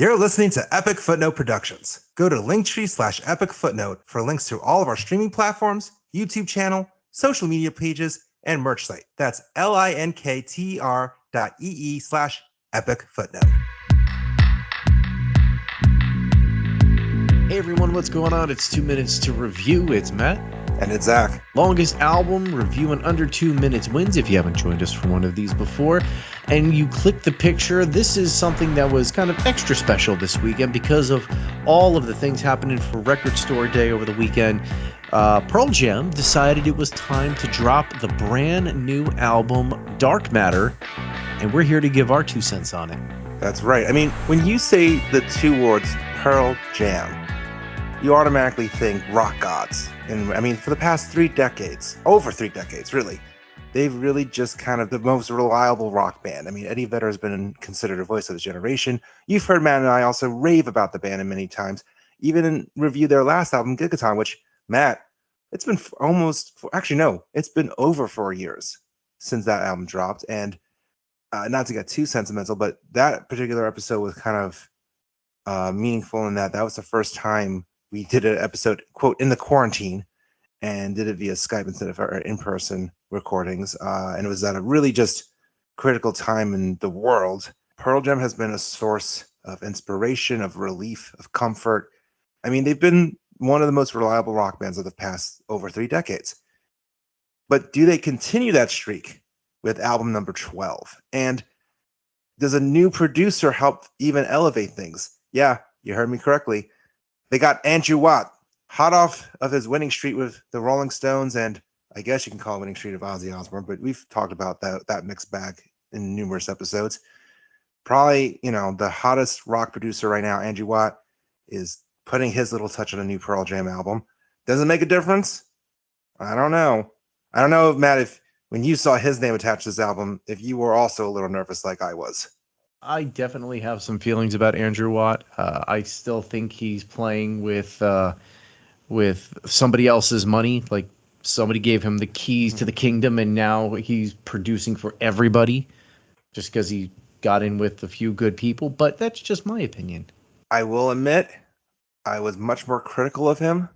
You're listening to Epic Footnote Productions. Go to Linktree/Epic Footnote for links to all of our streaming platforms, YouTube channel, social media pages, and merch site. That's linktr.ee/Epic Footnote. Hey everyone, what's going on? It's 2 minutes to review. It's Matt. And it's Zach. Longest album review in under 2 minutes wins. If you haven't joined us for one of these before and you click the picture, this is something that was kind of extra special this weekend because of all of the things happening for Record Store Day over the weekend. Pearl Jam decided it was time to drop the brand new album Dark Matter, and we're here to give our 2 cents on it. That's right. I mean, when you say the 2 words Pearl Jam, you automatically think rock gods. And I mean, for the past 3 decades, over 3 decades, really, they've really just kind of the most reliable rock band. I mean, Eddie Vedder has been considered a voice of the generation. You've heard Matt and I also rave about the band many times, even in review their last album, Gigaton, which, Matt, it's been it's been over 4 years since that album dropped. And not to get too sentimental, but that particular episode was kind of meaningful in that was the first time we did an episode, quote, in the quarantine, and did it via Skype instead of our in-person recordings. And it was at a really just critical time in the world. Pearl Jam has been a source of inspiration, of relief, of comfort. I mean, they've been one of the most reliable rock bands of the past over 3 decades. But do they continue that streak with album number 12? And does a new producer help even elevate things? Yeah, you heard me correctly. They got Andrew Watt, hot off of his winning streak with the Rolling Stones, and I guess you can call it winning streak of Ozzy Osbourne, but we've talked about that mixed bag in numerous episodes. Probably, the hottest rock producer right now, Andrew Watt, is putting his little touch on a new Pearl Jam album. Does it make a difference? I don't know. I don't know, Matt, if when you saw his name attached to this album, if you were also a little nervous like I was. I definitely have some feelings about Andrew Watt. I still think he's playing with somebody else's money. Like somebody gave him the keys to the kingdom, and now he's producing for everybody just because he got in with a few good people. But that's just my opinion. I will admit, I was much more critical of him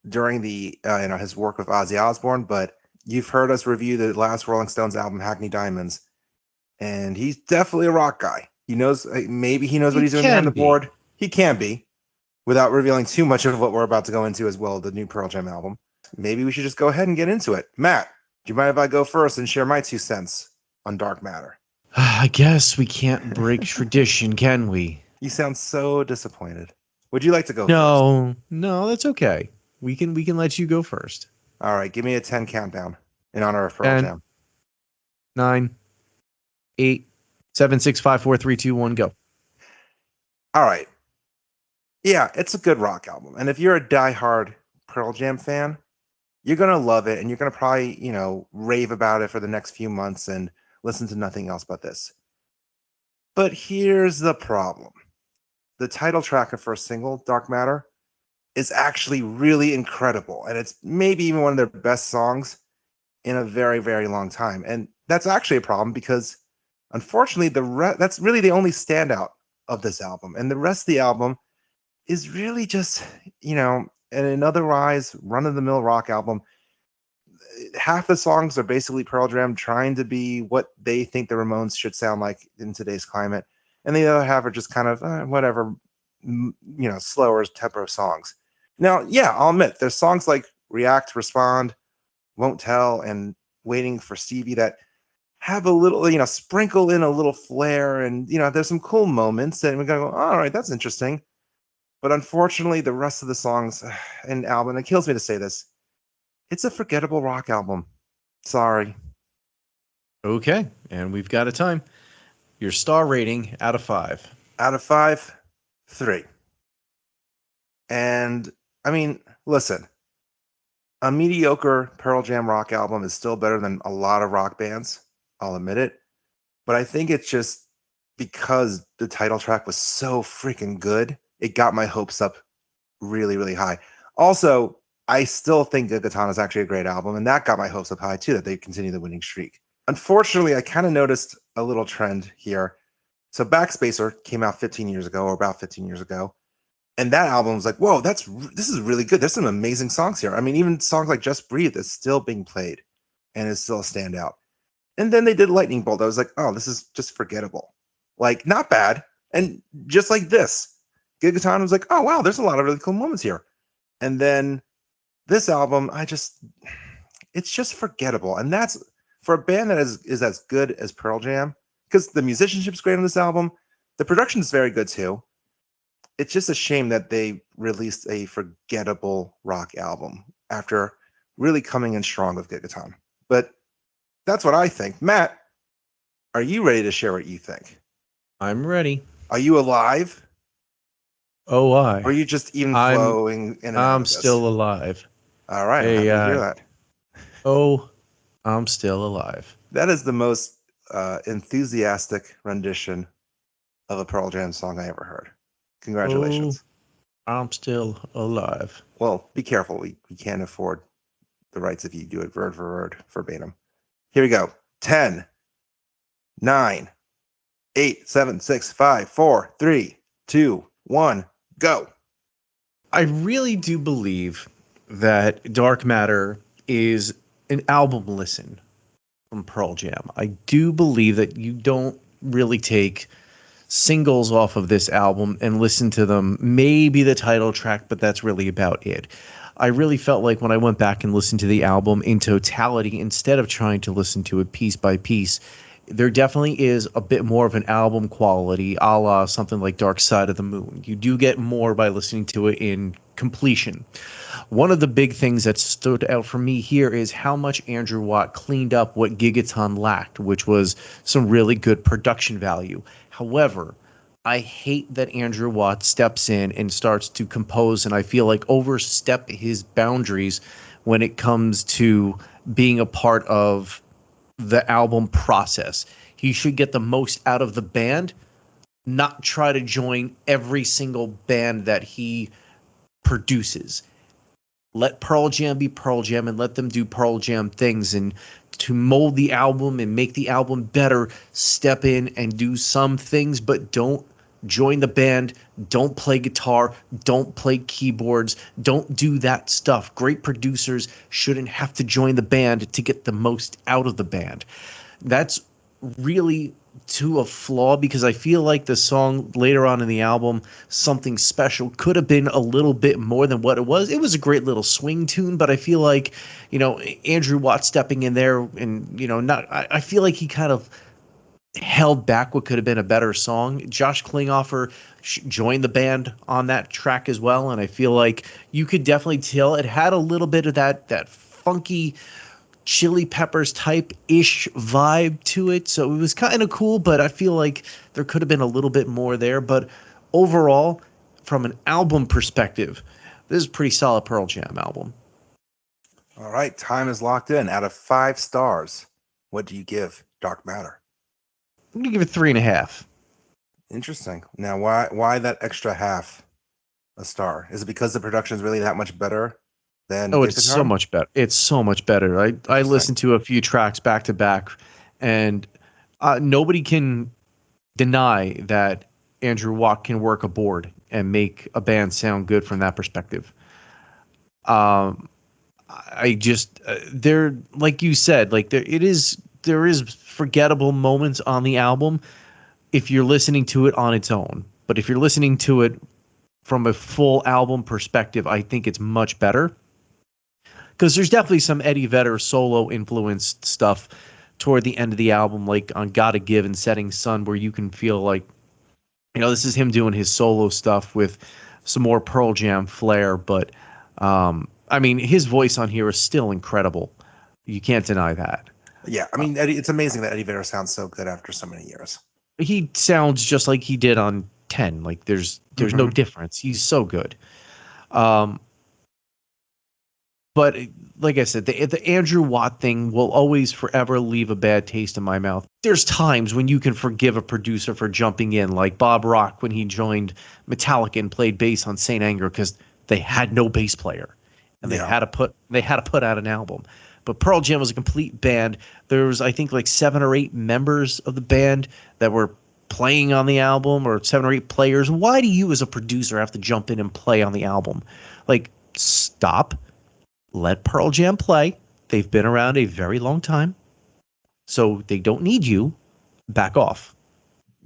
during the his work with Ozzy Osbourne. But you've heard us review the last Rolling Stones album, Hackney Diamonds. And he's definitely a rock guy. He knows, maybe he knows what he's doing behind the board. He can be, without revealing too much of what we're about to go into as well, the new Pearl Jam album. Maybe we should just go ahead and get into it. Matt, do you mind if I go first and share my 2 cents on Dark Matter? I guess we can't break tradition, can we? You sound so disappointed. Would you like to go first? No, that's okay. We can let you go first. All right, give me a 10 countdown in honor of Pearl Jam. 9, 8, 7, 6, 5, 4, 3, 2, 1, go. All right. Yeah, it's a good rock album. And if you're a diehard Pearl Jam fan, you're going to love it. And you're going to probably, rave about it for the next few months and listen to nothing else but this. But here's the problem. The title track of first single, Dark Matter, is actually really incredible. And it's maybe even one of their best songs in a very, very long time. And that's actually a problem because unfortunately, that's really the only standout of this album. And the rest of the album is really just, an otherwise run-of-the-mill rock album. Half the songs are basically Pearl Jam trying to be what they think the Ramones should sound like in today's climate. And the other half are just kind of slower tempo songs. Now, yeah, I'll admit, there's songs like React, Respond, Won't Tell, and Waiting for Stevie that have a little, sprinkle in a little flair, and there's some cool moments, and we're gonna go, all right, that's interesting. But unfortunately, the rest of the songs and album, it kills me to say this, it's a forgettable rock album. Sorry. Okay, and we've got a time. Your star rating out of 5. Out of 5, 3. And I mean, listen, a mediocre Pearl Jam rock album is still better than a lot of rock bands. I'll admit it. But I think it's just because the title track was so freaking good, it got my hopes up really, really high. Also, I still think Gigaton is actually a great album, and that got my hopes up high too, that they continue the winning streak. Unfortunately, I kind of noticed a little trend here. So Backspacer came out 15 years ago, or about 15 years ago. And that album was like, whoa, this is really good. There's some amazing songs here. I mean, even songs like Just Breathe is still being played and is still a standout. And then they did Lightning Bolt. I was like, oh, this is just forgettable. Like, not bad. And just like this, Gigaton was like, oh, wow, there's a lot of really cool moments here. And then this album, it's just forgettable. And that's for a band that is as good as Pearl Jam, because the musicianship's great on this album. The production is very good too. It's just a shame that they released a forgettable rock album after really coming in strong with Gigaton. But that's what I think. Matt, are you ready to share what you think? I'm ready. Are you alive? Oh, I. Or are you just even flowing in and out of this? I'm still alive. All right. I'm happy to hear that. Oh, I'm still alive. That is the most enthusiastic rendition of a Pearl Jam song I ever heard. Congratulations. Oh, I'm still alive. Well, be careful. We can't afford the rights if you do it word for word, verbatim. Here we go. 10, 9, 8, 7, 6, 5, 4, 3, 2, 1, go. I really do believe that Dark Matter is an album listen from Pearl Jam. I do believe that you don't really take singles off of this album and listen to them, maybe the title track, but that's really about it. I really felt like when I went back and listened to the album in totality, instead of trying to listen to it piece by piece, there definitely is a bit more of an album quality, a la something like Dark Side of the Moon. You do get more by listening to it in completion. One of the big things that stood out for me here is how much Andrew Watt cleaned up what Gigaton lacked, which was some really good production value. However, I hate that Andrew Watt steps in and starts to compose, and I feel like overstep his boundaries when it comes to being a part of the album process. He should get the most out of the band, not try to join every single band that he produces. Let Pearl Jam be Pearl Jam and let them do Pearl Jam things, and to mold the album and make the album better, step in and do some things, but don't join the band, don't play guitar, don't play keyboards, don't do that stuff. Great producers shouldn't have to join the band to get the most out of the band. That's really to a flaw, because I feel like the song later on in the album, Something Special, could have been a little bit more than what it was. It was a great little swing tune, but I feel like, Andrew Watt stepping in there and, I feel like he kind of held back what could have been a better song. Josh Klinghoffer joined the band on that track as well, and I feel like you could definitely tell it had a little bit of that funky Chili Peppers type-ish vibe to it, so it was kind of cool, but I feel like there could have been a little bit more there. But overall, from an album perspective, this is a pretty solid Pearl Jam album. All right, time is locked in. Out of 5 stars, what do you give Dark Matter? I'm going to give it 3.5. Interesting. Now, why that extra half a star? Is it because the production is really that much better than Gigaton? It's so much better. It's so much better. I listened to a few tracks back to back, and nobody can deny that Andrew Watt can work a board and make a band sound good from that perspective. I just there, like you said, like there is forgettable moments on the album if you're listening to it on its own. But if you're listening to it from a full album perspective, I think it's much better. Because there's definitely some Eddie Vedder solo influenced stuff toward the end of the album, like on Gotta Give and Setting Sun, where you can feel like, this is him doing his solo stuff with some more Pearl Jam flair. But, his voice on here is still incredible. You can't deny that. Yeah, Eddie, it's amazing that Eddie Vedder sounds so good after so many years. He sounds just like he did on 10. Like there's no difference. He's so good. But like I said, the Andrew Watt thing will always forever leave a bad taste in my mouth. There's times when you can forgive a producer for jumping in, like Bob Rock when he joined Metallica and played bass on Saint Anger because they had no bass player, and they had to put out an album. But Pearl Jam was a complete band. There was, I think, like 7 or 8 members of the band that were playing on the album or 7 or 8 players, why do you as a producer have to jump in and play on the album? Like, stop, let Pearl Jam play. They've been around a very long time, so they don't need you. Back off.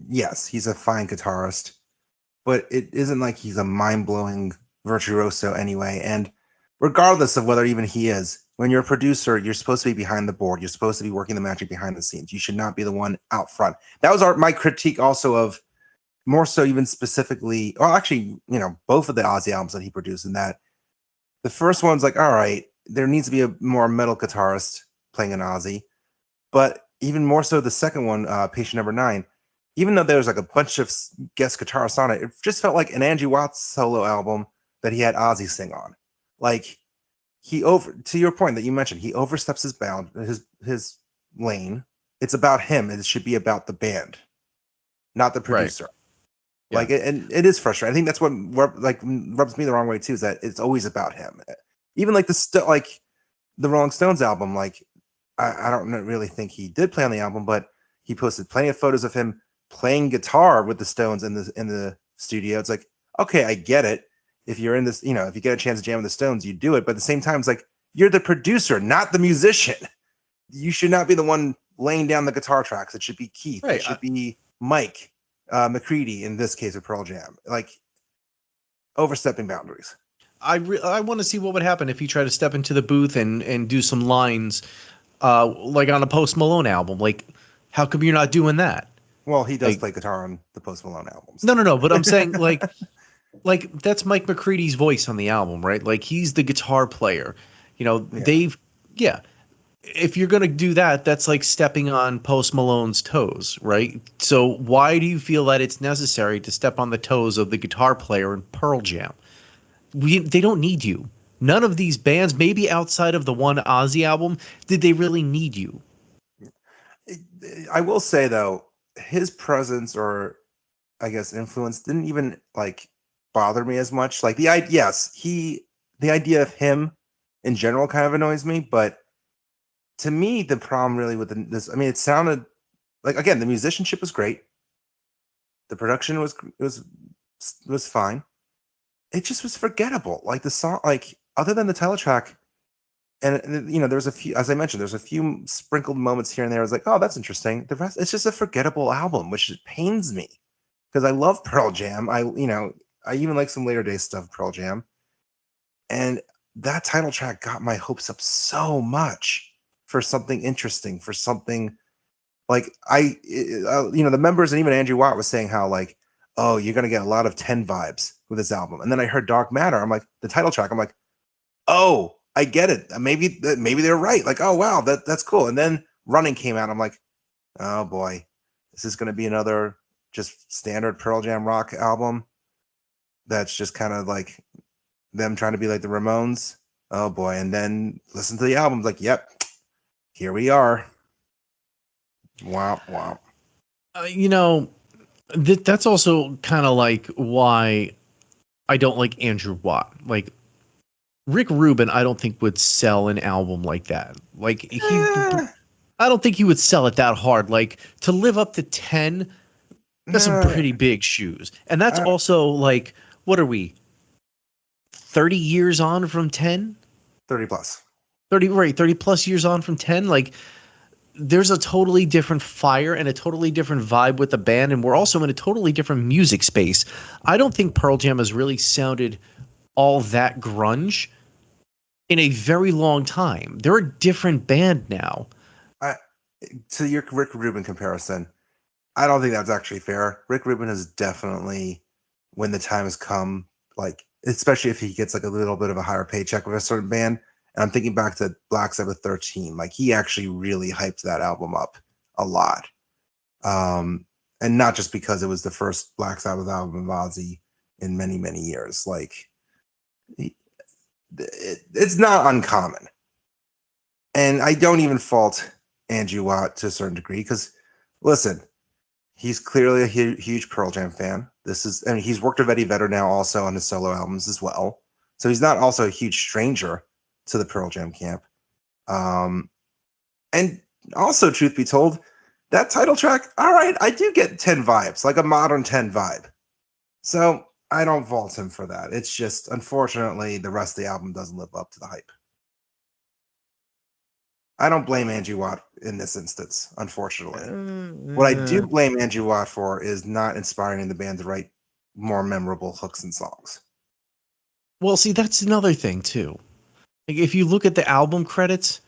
Yes, he's a fine guitarist, but it isn't like he's a mind-blowing virtuoso anyway. And regardless of whether even he is, when you're a producer, you're supposed to be behind the board. You're supposed to be working the magic behind the scenes. You should not be the one out front. That was my critique also of, more so even specifically, well, actually, both of the Ozzy albums that he produced, in that the first one's like, all right, there needs to be a more metal guitarist playing an Ozzy. But even more so the second one, Patient Number 9, even though there was like a bunch of guest guitarists on it, it just felt like an Andrew Watts solo album that he had Ozzy sing on. Like, to your point that you mentioned, he oversteps his lane. It's about him. It should be about the band, not the producer. Right. Like, and it is frustrating. I think that's what rubs me the wrong way too, is that it's always about him. Even like the Rolling Stones album, like I don't really think he did play on the album, but he posted plenty of photos of him playing guitar with the Stones in the studio. It's like, okay, I get it. If you're in this, if you get a chance to jam with the Stones, you do it. But at the same time, it's like, you're the producer, not the musician. You should not be the one laying down the guitar tracks. It should be Keith. Right. It should be Mike McCready in this case of Pearl Jam. Like, overstepping boundaries. I want to see what would happen if he tried to step into the booth and do some lines like on a Post Malone album. Like, how come you're not doing that? Well, he does play guitar on the Post Malone albums. No. But I'm saying like that's Mike McCready's voice on the album, right? Like, he's the guitar player. If you're going to do that, that's like stepping on Post Malone's toes, right? So why do you feel that it's necessary to step on the toes of the guitar player in Pearl Jam? They don't need you. None of these bands, maybe outside of the one Ozzy album, did they really need you? I will say, though, his presence, or I guess influence, didn't even like bother me as much. Like, the idea of him in general kind of annoys me, but to me, the problem really with this, I mean, it sounded like, again, the musicianship was great. The production was fine. It just was forgettable. Like, the song, like, other than the title track, and there's a few, as I mentioned, there's a few sprinkled moments here and there. I was like, oh, that's interesting. The rest, it's just a forgettable album, which pains me because I love Pearl Jam. I even like some later day stuff, Pearl Jam, and that title track got my hopes up so much for something interesting, for something like the members, and even Andrew Watt was saying how, like, oh, you're going to get a lot of 10 vibes with this album. And then I heard Dark Matter. I'm like, the title track, I'm like, oh, I get it. Maybe they're right. Like, oh, wow, that's cool. And then Running came out. I'm like, oh boy, this is going to be another just standard Pearl Jam rock album. That's just kind of like them trying to be like the Ramones. Oh boy. And then listen to the album. Like, yep, here we are. Wow. That's also kind of like why I don't like Andrew Watt. Like, Rick Rubin, I don't think would sell an album like that. Like, I don't think he would sell it that hard. Like, to live up to 10, that's some pretty big shoes. And that's also like, what are we, 30 years on from 10? 30 plus. 30 plus years on from 10. Like, there's a totally different fire and a totally different vibe with the band, and we're also in a totally different music space. I don't think Pearl Jam has really sounded all that grunge in a very long time. They're a different band now. To your Rick Rubin comparison, I don't think that's actually fair. Rick Rubin has definitely, when the time has come, like, especially if he gets like a little bit of a higher paycheck with a certain band. And I'm thinking back to Black Sabbath 13. Like, he actually really hyped that album up a lot. And not just because it was the first Black Sabbath album of Ozzy in many, many years. Like, it's not uncommon. And I don't even fault Andrew Watt to a certain degree, because, listen, he's clearly a huge Pearl Jam fan. He's worked with Eddie Vedder now also on his solo albums as well. So he's not also a huge stranger to the Pearl Jam camp. And also, truth be told, that title track, all right, I do get 10 vibes, like a modern 10 vibe. So I don't fault him for that. It's just, unfortunately, the rest of the album doesn't live up to the hype. I don't blame Andrew Watt in this instance, unfortunately. What I do blame Andrew Watt for is not inspiring the band to write more memorable hooks and songs. Well, see, that's another thing, too. Like, if you look at the album credits,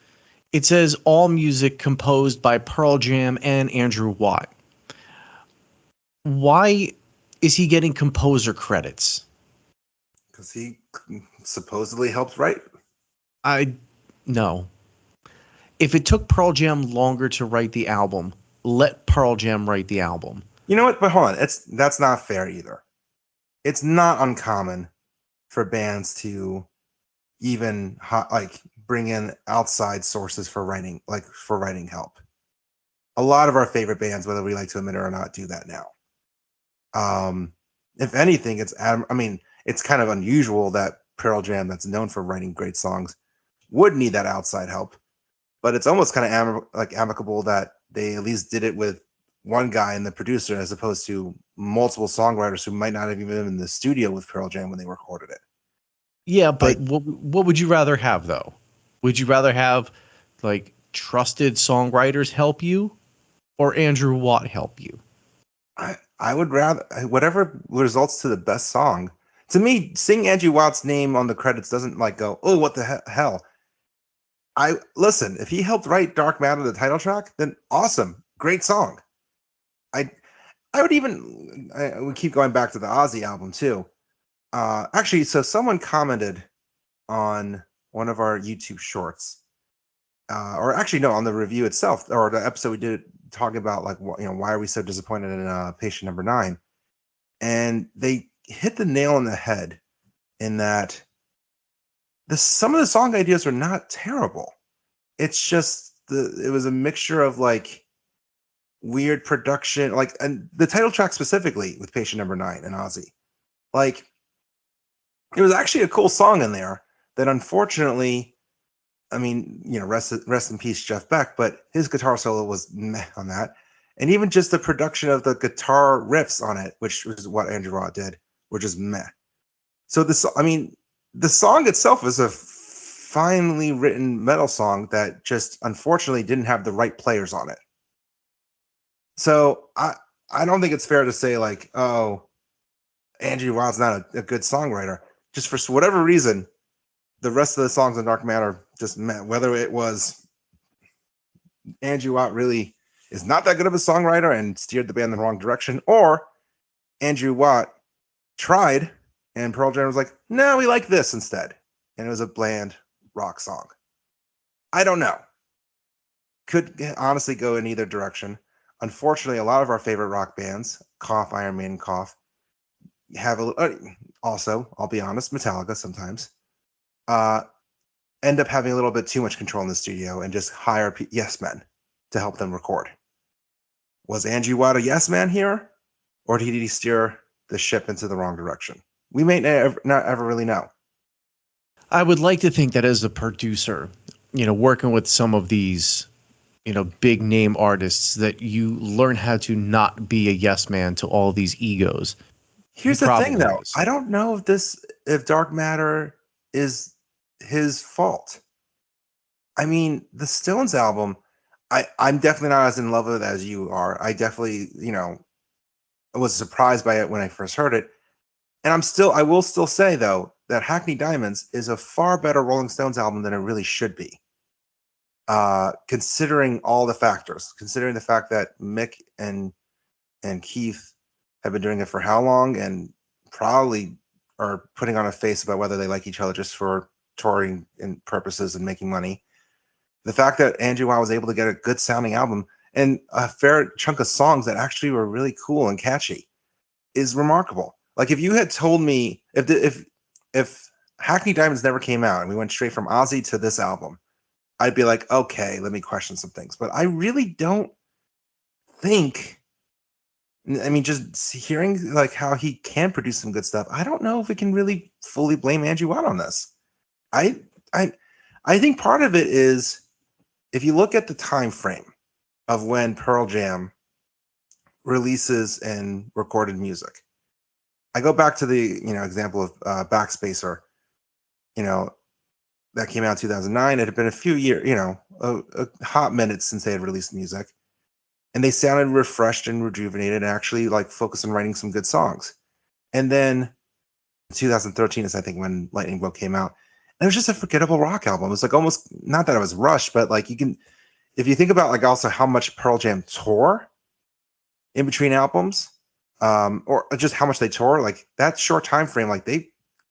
it says all music composed by Pearl Jam and Andrew Watt. Why is he getting composer credits? Because he supposedly helped write. No. If it took Pearl Jam longer to write the album, let Pearl Jam write the album. You know what? But hold on. That's not fair either. It's not uncommon for bands to even bring in outside sources for writing help. A lot of our favorite bands, whether we like to admit it or not, do that now. If anything, it's kind of unusual that Pearl Jam, that's known for writing great songs, would need that outside help. But it's almost kind of amicable that they at least did it with one guy and the producer, as opposed to multiple songwriters who might not have even been in the studio with Pearl Jam when they recorded it. Yeah, but what would you rather have, though? Would you rather have trusted songwriters help you, or Andrew Watt help you? I would rather whatever results to the best song. To me, seeing Andrew Watt's name on the credits doesn't go, oh, what the hell. Listen, if he helped write Dark Matter, the title track, then awesome, great song. I would keep going back to the Ozzy album too. Actually, so someone commented on one of our YouTube shorts, or actually no, on the review itself, or the episode we did talking about why are we so disappointed in Patient Number 9, and they hit the nail on the head in that some of the song ideas are not terrible. It's just it was a mixture of weird production, and the title track specifically with Patient Number 9 and Ozzy. It was actually a cool song in there that unfortunately, rest in peace, Jeff Beck, but his guitar solo was meh on that. And even just the production of the guitar riffs on it, which was what Andrew Watt did, were just meh. So the song itself is a finely written metal song that just unfortunately didn't have the right players on it. So I don't think it's fair to say oh, Andrew Watt's not a good songwriter. Just for whatever reason, the rest of the songs on Dark Matter just met. Whether it was Andrew Watt really is not that good of a songwriter and steered the band in the wrong direction, or Andrew Watt tried and Pearl Jam was like, no, we like this instead. And it was a bland rock song. I don't know. Could honestly go in either direction. Unfortunately, a lot of our favorite rock bands, cough, Iron Maiden, cough, have also, I'll be honest, Metallica sometimes, end up having a little bit too much control in the studio and just hire yes men to help them record. Was Andrew Watt a yes man here, or did he steer the ship into the wrong direction? We may not ever really know. I would like to think that as a producer, working with some of these, big name artists, that you learn how to not be a yes man to all these egos. Here's the thing, though. I don't know if Dark Matter is his fault. The Stones album, I'm definitely not as in love with it as you are. I definitely, was surprised by it when I first heard it. And I will still say, though, that Hackney Diamonds is a far better Rolling Stones album than it really should be. Considering all the factors, considering the fact that Mick and Keith have been doing it for how long, and probably are putting on a face about whether they like each other just for touring and purposes and making money. The fact that Andrew Watt was able to get a good sounding album and a fair chunk of songs that actually were really cool and catchy is remarkable. If you had told me if Hackney Diamonds never came out and we went straight from Ozzy to this album, I'd be like, okay, let me question some things. But I really don't think. Just hearing how he can produce some good stuff, I don't know if we can really fully blame Andrew Watt on this. I think part of it is, if you look at the time frame of when Pearl Jam releases and recorded music. I go back to the example of Backspacer, that came out in 2009. It had been a few years, a hot minute since they had released music, and they sounded refreshed and rejuvenated and actually like focused on writing some good songs. And then 2013 is I think when Lightning Bolt came out. And it was just a forgettable rock album. It was like almost, not that it was rushed, but like if you think about like also how much Pearl Jam tore in between albums, or just how much they tore, like that short time frame, like they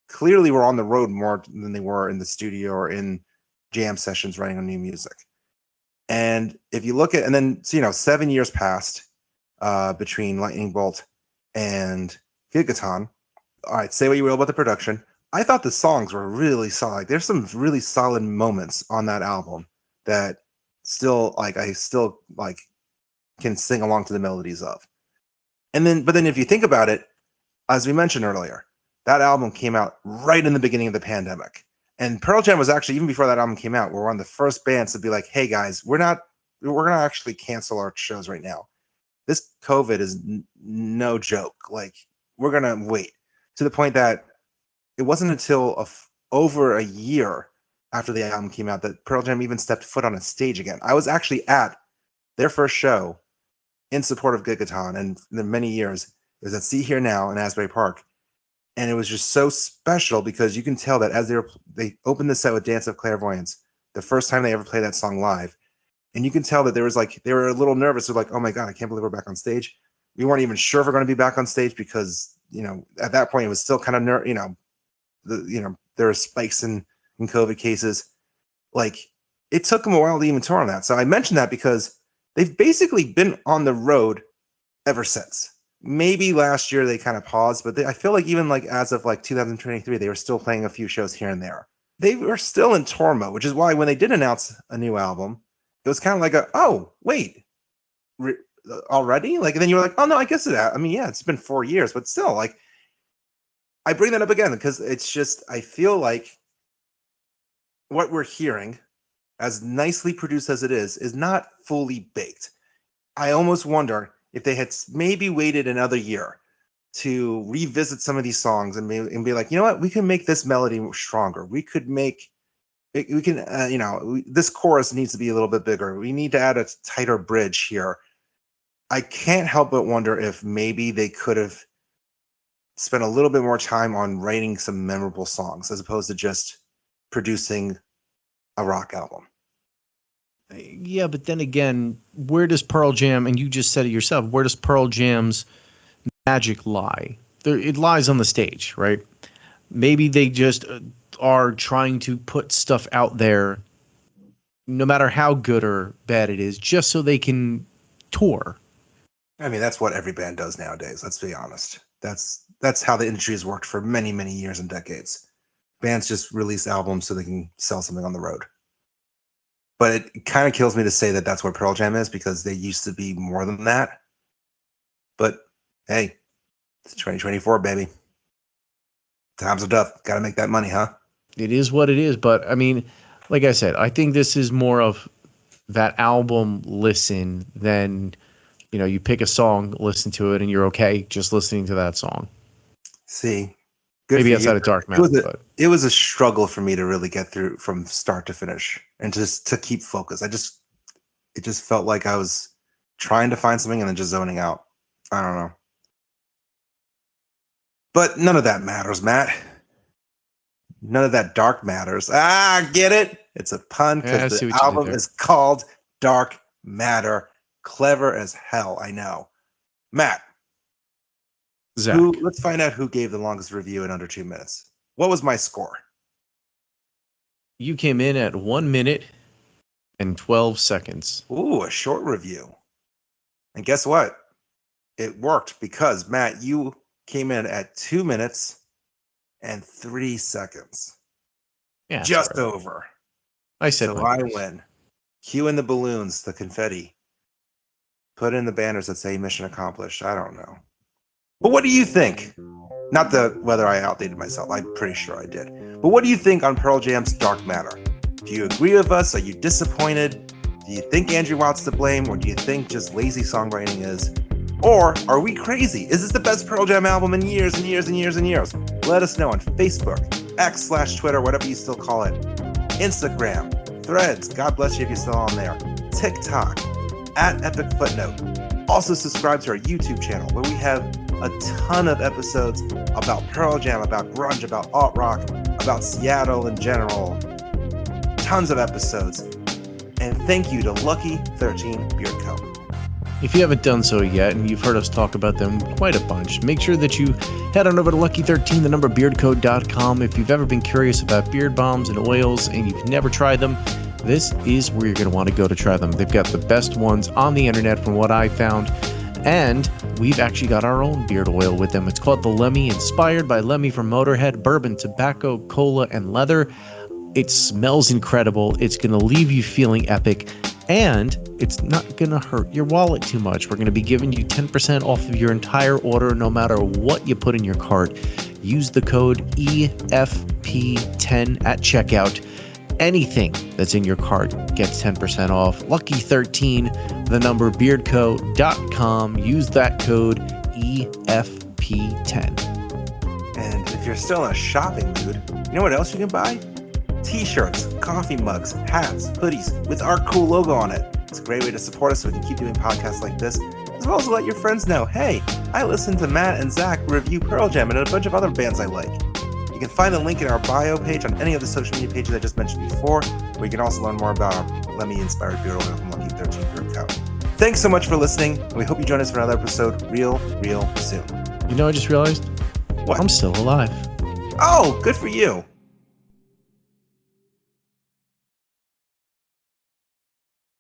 clearly were on the road more than they were in the studio or in jam sessions writing on new music. And if you look at, and then 7 years passed between Lightning Bolt and Gigaton. All right, say what you will about the production. I thought the songs were really solid. Like, there's some really solid moments on that album that I still can sing along to the melodies of. But then if you think about it, as we mentioned earlier, that album came out right in the beginning of the pandemic. And Pearl Jam was actually, even before that album came out, we're one of the first bands to be like, hey guys, we're going to actually cancel our shows right now. This COVID is no joke. Like, we're going to wait, to the point that it wasn't until over a year after the album came out that Pearl Jam even stepped foot on a stage again. I was actually at their first show in support of Gigaton, and in many years, it was at See Here Now in Asbury Park. And it was just so special because you can tell that as they opened the set with Dance of Clairvoyance, the first time they ever played that song live. And you can tell that they were a little nervous. They're like, oh my God, I can't believe we're back on stage. We weren't even sure if we're going to be back on stage because, at that point it was still kind of, there were spikes in COVID cases. Like, it took them a while to even tour on that. So I mentioned that because they've basically been on the road ever since. Maybe last year they kind of paused, but I feel like even like as of like 2023, they were still playing a few shows here and there. They were still in tour mode, which is why when they did announce a new album, it was kind of like oh, wait, already? Like, and then you were like, oh no, I guess it's been 4 years, but still, like, I bring that up again because it's just, I feel like what we're hearing, as nicely produced as it is not fully baked. I almost wonder if they had maybe waited another year to revisit some of these songs and be like, you know what, we can make this melody stronger. We can, this chorus needs to be a little bit bigger. We need to add a tighter bridge here. I can't help but wonder if maybe they could have spent a little bit more time on writing some memorable songs as opposed to just producing a rock album. Yeah, but then again, where does Pearl Jam, and you just said it yourself, where does Pearl Jam's magic lie? It lies on the stage, right? Maybe they just are trying to put stuff out there, no matter how good or bad it is, just so they can tour. I mean, that's what every band does nowadays. Let's be honest. That's how the industry has worked for many, many years and decades. Bands just release albums so they can sell something on the road. But it kind of kills me to say that that's what Pearl Jam is, because they used to be more than that. But hey, it's 2024, baby. Times are tough. Got to make that money, huh? It is what it is. But I mean, like I said, I think this is more of that album listen than, you pick a song, listen to it, and you're okay just listening to that song. See, maybe outside of Dark Matter. It was a struggle for me to really get through from start to finish and just to keep focus. It just felt like I was trying to find something and then just zoning out. I don't know. But none of that matters, Matt. None of that dark matters. Get it? It's a pun because the album is called Dark Matter. Clever as hell, I know. Matt, Zach. Let's find out who gave the longest review in under 2 minutes. What was my score? You came in at 1 minute and 12 seconds. Ooh, a short review. And guess what? It worked because, Matt, you came in at 2 minutes and 3 seconds. Yeah, just over. I said so. I win. Cue in the balloons, the confetti. Put in the banners that say mission accomplished. I don't know. But what do you think? Not whether I outdated myself. I'm pretty sure I did. But what do you think on Pearl Jam's Dark Matter? Do you agree with us? Are you disappointed? Do Do you think Andrew Watt's to blame, or do you think just lazy songwriting is? Or are we crazy? Is this the best Pearl Jam album in years and years and years and years? Let us know on Facebook, X/Twitter, whatever you still call it, Instagram, Threads, God bless you if you're still on there, TikTok, at Epic Footnote. Also subscribe to our YouTube channel where we have a ton of episodes about Pearl Jam, about grunge, about alt rock, about Seattle in general. Tons of episodes. And thank you to Lucky 13 Beard Co. If you haven't done so yet, and you've heard us talk about them quite a bunch, make sure that you head on over to lucky13beardco.com. If you've ever been curious about beard balms and oils and you've never tried them, this is where you're going to want to go to try them. They've got the best ones on the internet from what I found, and we've actually got our own beard oil with them. It's called the Lemmy, inspired by Lemmy from Motorhead, bourbon, tobacco, cola, and leather. It smells incredible. It's going to leave you feeling epic, and it's not going to hurt your wallet too much. We're going to be giving you 10% off of your entire order, no matter what you put in your cart. Use the code EFP10 at checkout. Anything that's in your cart gets 10% off. Lucky13, the number beardco.com. Use that code EFP10. And if you're still in a shopping mood, you know what else you can buy? T-shirts, coffee mugs, hats, hoodies with our cool logo on it. It's a great way to support us so we can keep doing podcasts like this, as well as let your friends know, hey, I listened to Matt and Zach review Pearl Jam and a bunch of other bands I like. You can find the link in our bio page on any of the social media pages I just mentioned before, where you can also learn more about our Lemmy-inspired beard oil from Lucky 13 Beard Co. Thanks so much for listening, and we hope you join us for another episode real soon. You know, I just realized What? I'm still alive. Oh, good for you.